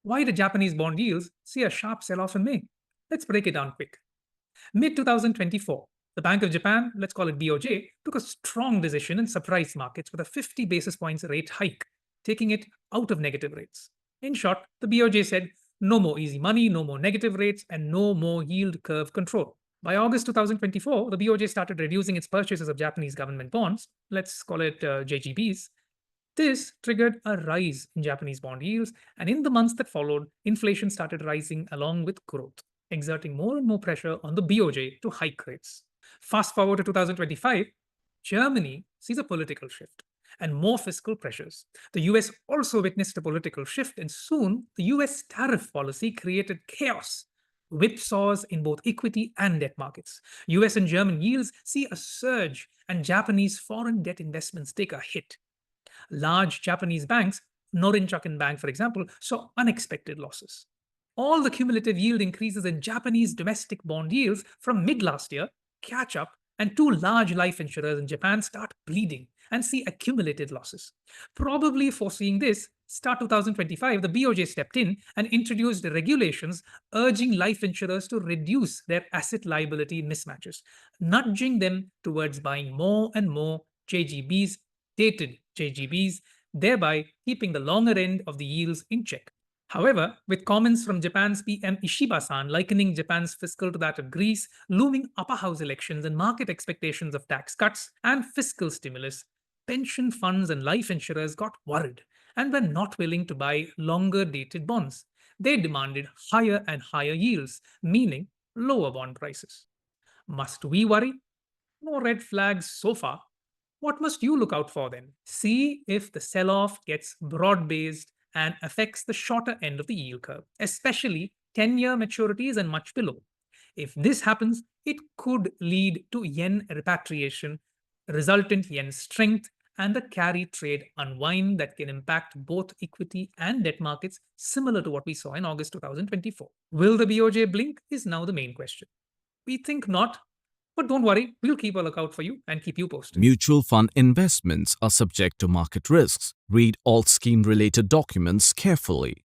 Why did Japanese bond yields see a sharp sell off in May? Let's break it down quick. Mid 2024, the Bank of Japan, let's call it BOJ, took a strong decision and surprised markets with a 50 basis points rate hike, taking it out of negative rates. In short, the BOJ said no more easy money, no more negative rates, and no more yield curve control. By August 2024, the BOJ started reducing its purchases of Japanese government bonds, let's call it JGBs. This triggered a rise in Japanese bond yields, and in the months that followed, inflation started rising along with growth, exerting more and more pressure on the BOJ to hike rates. Fast forward to 2025, Germany sees a political shift and more fiscal pressures. The US also witnessed a political shift, and soon the US tariff policy created chaos, whipsaws in both equity and debt markets. US and German yields see a surge, and Japanese foreign debt investments take a hit. Large Japanese banks, Norinchukin Bank, for example, saw unexpected losses. All the cumulative yield increases in Japanese domestic bond yields from mid last year catch up, and two large life insurers in Japan start bleeding and see accumulated losses. Probably foreseeing this, start 2025, the BOJ stepped in and introduced regulations urging life insurers to reduce their asset liability mismatches, nudging them towards buying more and more JGBs, dated JGBs, thereby keeping the longer end of the yields in check. However, with comments from Japan's PM Ishiba-san likening Japan's fiscal to that of Greece, looming upper house elections and market expectations of tax cuts and fiscal stimulus, pension funds and life insurers got worried and were not willing to buy longer dated bonds. They demanded higher and higher yields, meaning lower bond prices. Must we worry? No red flags so far. What must you look out for then? See if the sell off gets broad based and affects the shorter end of the yield curve, especially 10-year maturities and much below. If this happens, it could lead to yen repatriation, resultant yen strength, and the carry trade unwind that can impact both equity and debt markets, similar to what we saw in August 2024. Will the BOJ blink is now the main question. We think not, but don't worry, we'll keep a lookout for you and keep you posted. Mutual fund investments are subject to market risks. Read all scheme-related documents carefully.